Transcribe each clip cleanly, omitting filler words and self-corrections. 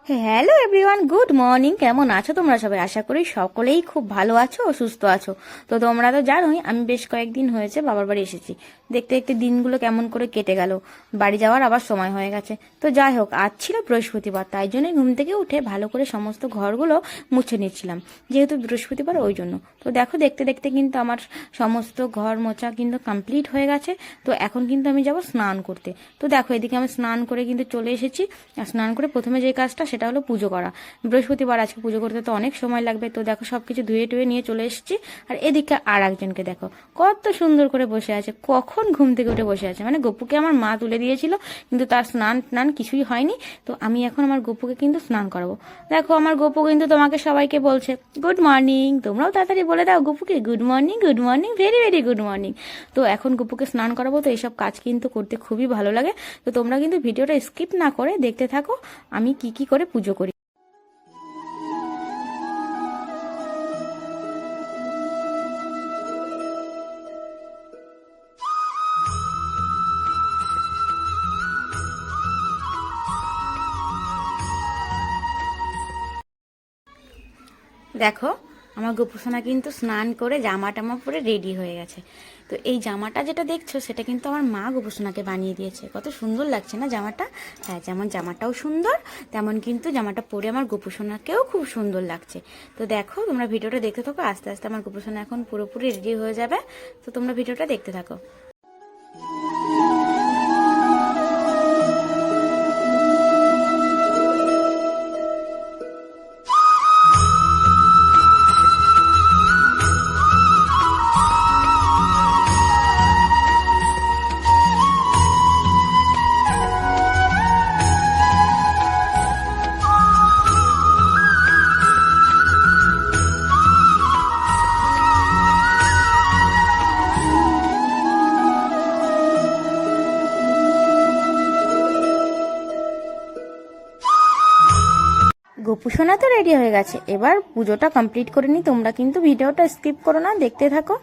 Hello everyone, good morning. কেমন আছো তোমরা সবাই? আশা করি সকলেই খুব ভালো আছো ও সুস্থ আছো। তো তোমরা তো জানোই আমি বেশ কয়েকদিন হয়েছে বাবার বাড়ি এসেছি। দেখতে দেখতে দিনগুলো কেমন করে কেটে গেল, বাড়ি যাওয়ার আবার সময় হয়ে গেছে। তো যাই হোক, আজ ছিল বৃহস্পতিবার, তাই জন্যই ঘুম থেকে উঠে ভালো করে সমস্ত ঘরগুলো মুছে নিচ্ছিলাম, যেহেতু বৃহস্পতিবার ওই জন্য। তো দেখো, দেখতে দেখতে কিন্তু আমার সমস্ত ঘর মোছা কিন্তু কমপ্লিট হয়ে গেছে। তো এখন কিন্তু আমি যাব স্নান করতে। তো দেখো, এদিকে আমি স্নান করে কিন্তু চলে এসেছি। আর স্নান করে প্রথমে যে কাজটা সেটা হলো পুজো করা। বৃহস্পতিবার আজকে পুজো করতে তো অনেক সময় লাগবে। তো দেখো, সবকিছু ধুয়ে টুয়ে নিয়ে চলে এসেছি। আর এদিকে আর একজনকে দেখো কত সুন্দর করে বসে আছে, কখন ঘুম থেকে উঠে বসে আছে। মানে গপুকে আমার মা তুলে দিয়েছিল, কিন্তু তার স্নান টান কিছুই হয়নি। তো আমি এখন আমার গপুকে কিন্তু স্নান করাবো। দেখো, আমার গপু কিন্তু তোমাকে সবাইকে বলছে গুড মর্নিং। তোমরাও তাড়াতাড়ি বলে দাও গপুকে good morning, good morning, very very good morning. তো এখন গপুকে স্নান করাবো। তো এইসব কাজ কিন্তু করতে খুবই ভালো লাগে। তো তোমরা কিন্তু ভিডিওটা স্কিপ না করে দেখতে থাকো আমি কি কি করে পুজো করি। দেখো, আমার গোপুসোনা কিন্তু স্নান করে জামা টামা পরে রেডি হয়ে গেছে। তো এই জামাটা যেটা দেখছো সেটা কিন্তু আমার মা গোপুসোনাকে বানিয়ে দিয়েছে। কত সুন্দর লাগছে না জামাটা? হ্যাঁ, যেমন জামাটাও সুন্দর, তেমন কিন্তু জামাটা পরে আমার গোপুসোনাকেও খুব সুন্দর লাগছে। তো দেখো, তোমরা ভিডিওটা দেখতে থাকো, আস্তে আস্তে আমার গোপুসোনা এখন পুরোপুরি রেডি হয়ে যাবে। তো তোমরা ভিডিওটা দেখতে থাকো। গোপুসোনা তো রেডি হয়ে গেছে, এবার পুজোটা কমপ্লিট করে নি। তোমরা কিন্তু ভিডিওটা স্কিপ করো না, দেখতে থাকো।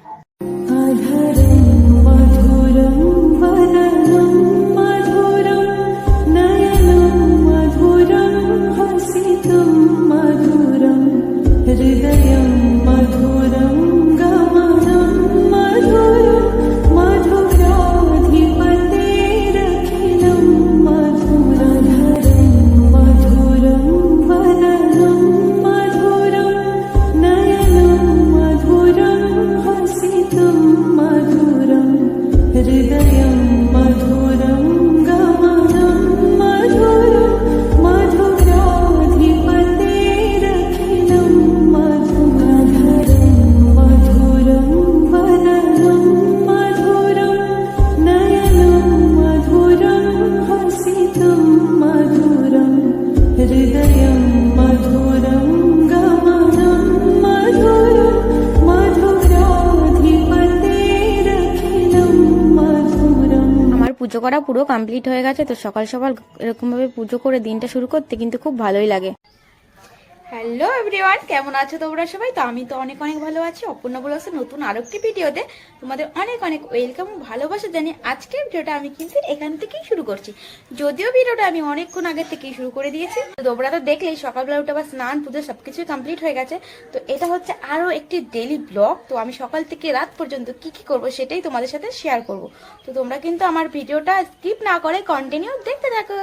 পুজো করা পুরো কমপ্লিট হয়ে গেছে। তো সকাল সকাল এরকমভাবে পুজো করে দিনটা শুরু করতে কিন্তু খুব ভালোই লাগে। হ্যালো এভরিওয়ান, কেমন আছো তোমরা সবাই? তো আমি তো অনেক অনেক ভালো আছি। অপূর্ণা ব্লগসে নতুন আরো একটি ভিডিওতে তোমাদের অনেক অনেক ওয়েলকাম ও ভালোবাসা জানি। আজকের ভিডিওটা আমি কিন্তু এখান থেকেই শুরু করছি, যদিও ভিডিওটা আমি অনেকক্ষণ আগে থেকেই শুরু করে দিয়েছি। তো তোমরা তো দেখলেই সকালবেলা উঠে আবার স্নান পুজো সবকিছুই কমপ্লিট হয়ে গেছে। তো এটা হচ্ছে আরো একটি ডেইলি ব্লগ। তো আমি সকাল থেকে রাত পর্যন্ত কি কি করব সেটাই তোমাদের সাথে শেয়ার করব। তো তোমরা কিন্তু আমার ভিডিওটা স্কিপ না করে কন্টিনিউ দেখতে থাকো।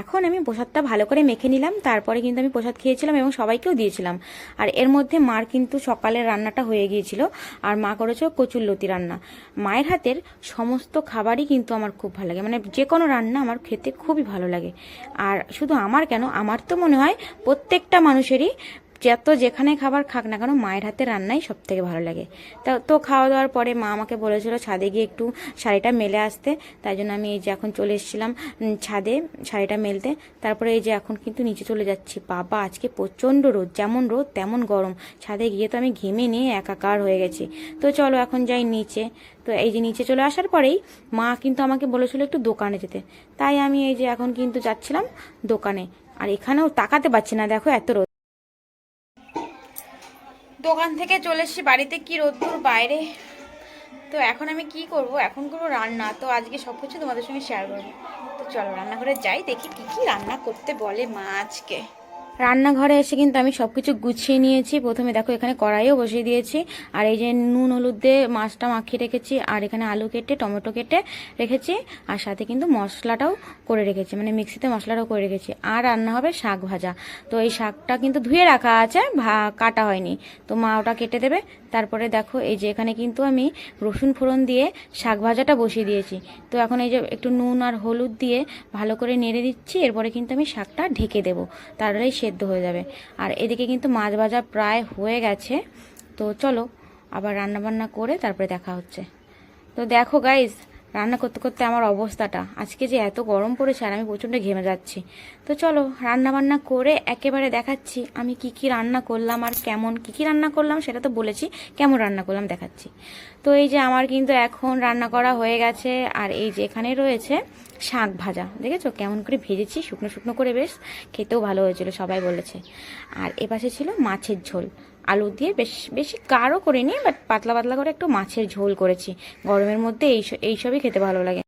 এখন আমি প্রসাদটা ভালো করে মেখে নিলাম, তারপরে কিন্তু আমি প্রসাদ খেয়েছিলাম এবং সবাইকেও দিয়েছিলাম। আর এর মধ্যে মার কিন্তু সকালের রান্নাটা হয়ে গিয়েছিল, আর মা করেছে কচুরলতি রান্না। মায়ের হাতের সমস্ত খাবারই কিন্তু আমার খুব ভালো লাগে, মানে যে কোনো রান্না আমার খেতে খুবই ভালো লাগে। আর শুধু আমার কেন, আমার তো মনে হয় প্রত্যেকটা মানুষেরই যত যেখানে খাবার খাক না কেন মায়ের হাতে রান্নাই সব থেকে ভালো লাগে। তো খাওয়া দাওয়ার পরে মা আমাকে বলেছিল ছাদে গিয়ে একটু শাড়িটা মেলে আসতে। তাই জন্য আমি এই যে এখন চলে এসেছিলাম ছাদে শাড়িটা মেলতে। তারপরে এই যে এখন কিন্তু নিচে চলে যাচ্ছি। বাবা, আজকে প্রচণ্ড রোদ, যেমন রোদ তেমন গরম। ছাদে গিয়ে তো আমি ঘেমে নিয়ে একাকার হয়ে গেছি। তো চলো এখন যাই নিচে। তো এই যে নিচে চলে আসার পরেই মা কিন্তু আমাকে বলেছিল একটু দোকানে যেতে, তাই আমি এই যে এখন কিন্তু যাচ্ছিলাম দোকানে। আর এখানেও তাকাতে পারছি না, দেখো এত রোদ। দোকান থেকে চলে এসেছি বাড়িতে, কি রোদ্দুর বাইরে। তো এখন আমি কি করব, এখন করবো রান্না। তো আজকে সব কিছু তোমাদের সঙ্গে শেয়ার করবো। তো তো চলো রান্নাঘরে যাই, দেখি কি কি রান্না করতে বলে মা আজকে। রান্নাঘরে এসে কিন্তু আমি সবকিছু গুছিয়ে নিয়েছি। প্রথমে দেখো এখানে কড়াইও বসিয়ে দিয়েছি, আর এই যে নুন হলুদ দিয়ে মাছটা মাখিয়ে রেখেছি, আর এখানে আলু কেটে টমেটো কেটে রেখেছি, আর সাথে কিন্তু মশলাটাও করে রেখেছি, মানে মিক্সিতে মশলাটাও করে রেখেছি। আর রান্না হবে শাক ভাজা। তো এই শাকটা কিন্তু ধুয়ে রাখা আছে, কাটা হয়নি, তো মা ওটা কেটে দেবে। তারপরে দেখো এই যে এখানে কিন্তু আমি রসুন ফোড়ন দিয়ে শাক ভাজাটা বসিয়ে দিয়েছি। তো এখন এই যে একটু নুন আর হলুদ দিয়ে ভালো করে নেড়ে দিচ্ছি, এরপরে কিন্তু আমি শাকটা ঢেকে দেবো, তাহলেই সেদ্ধ হয়ে যাবে। আর এদিকে কিন্তু মাছ ভাজা প্রায় হয়ে গেছে। তো চলো আবার রান্নাবান্না করে তারপরে দেখা হচ্ছে। তো দেখো গাইজ, রান্না করতে করতে আমার অবস্থাটা, আজকে যে এত গরম পড়েছে আর আমি প্রচণ্ড ঘেমে যাচ্ছি। তো চলো রান্না বান্না করে একেবারে দেখাচ্ছি আমি কি কি রান্না করলাম, আর কেমন কি কি রান্না করলাম সেটা তো বলেছি, কেমন রান্না করলাম দেখাচ্ছি। তো এই যে আমার কিন্তু এখন রান্না করা হয়ে গেছে, আর এই যে এখানে রয়েছে শাক ভাজা, দেখেছো কেমন করে ভেজেছি, শুকনো শুকনো করে, বেশ খেতেও ভালো হয়েছিল সবাই বলেছে। আর এপাশে ছিল মাছের ঝোল, আলু দিয়ে বেশ বেশি গাঢ় করিনি, বাট পাতলা পাতলা করে একটু মাছের ঝোল করেছি। গরমের মধ্যে এইসবই খেতে ভালো লাগে।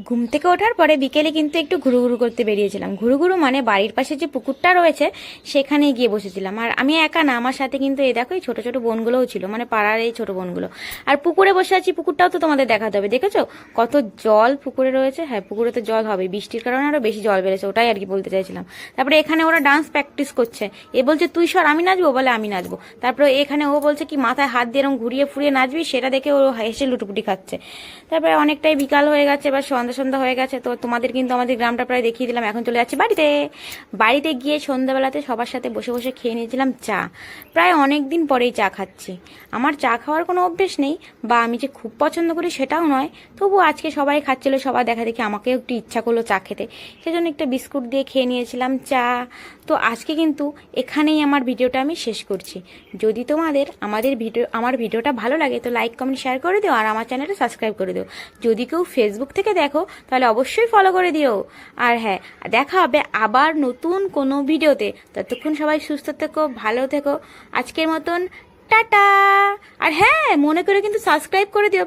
ঘুম থেকে ওঠার পরে বিকেলে কিন্তু একটু ঘুরুঘুরু করতে বেরিয়েছিলাম। ঘুরুঘুরু মানে বাড়ির পাশে যে পুকুরটা রয়েছে সেখানে গিয়ে বসেছিলাম। আর আমি একা না, আমার সাথে কিন্তু এই দেখো এই ছোটো ছোটো বোনগুলোও ছিল, মানে পাড়ার এই ছোটো বোনগুলো। আর পুকুরে বসে আছি, পুকুরটাও তো তোমাদের দেখাতে হবে। দেখেছো কত জল পুকুরে রয়েছে? হ্যাঁ, পুকুরে তো জল হবে, বৃষ্টির কারণে আরও বেশি জল বেড়েছে, ওটাই আর কি বলতে চাইছিলাম। তারপরে এখানে ওরা ডান্স প্র্যাকটিস করছে, এ বলছে তুই সর আমি নাচবো, বলে আমি নাচবো। তারপরে এখানে ও বলছে কি মাথায় হাত দিয়ে এরকম ঘুরিয়ে ফুরিয়ে নাচবি, সেটা দেখে ও হেসে লুটুপুটি খাচ্ছে। তারপরে অনেকটাই বিকাল হয়ে গেছে, এবার সন্ধ্যা হয়ে গেছে। তো তোমাদের কিন্তু আমাদের গ্রামটা প্রায় দেখিয়ে দিলাম, এখন চলে যাচ্ছি বাড়িতে গিয়ে সন্ধ্যাবেলাতে সবার সাথে বসে বসে খেয়ে নিয়েছিলাম চা। প্রায় অনেক দিন পরেই চা খাচ্ছি। আমার চা খাওয়ার কোনো অভ্যেস নেই, বা আমি যে খুব পছন্দ করি সেটাও নয়, তবু আজকে সবাই খাচ্ছিল, সবার দেখা দেখি আমাকেও একটু ইচ্ছা করলো চা খেতে, সেজন্য একটা বিস্কুট দিয়ে খেয়ে নিয়েছিলাম চা। তো আজকে কিন্তু এখানেই আমার ভিডিওটা আমি শেষ করছি। যদি তোমাদের আমার ভিডিওটা ভালো লাগে তো লাইক কমেন্ট শেয়ার করে দিও, আর আমার চ্যানেলটা সাবস্ক্রাইব করে দিও। যদি কেউ ফেসবুক থেকে দেখো তাহলে অবশ্যই ফলো করে দিও। আর হ্যাঁ, দেখা হবে আবার নতুন কোনো ভিডিওতে। ততক্ষণ সবাই সুস্থ থেকো, ভালো থেকো। আজকের মতন টাটা। আর হ্যাঁ, মনে করে কিন্তু সাবস্ক্রাইব করে দিও।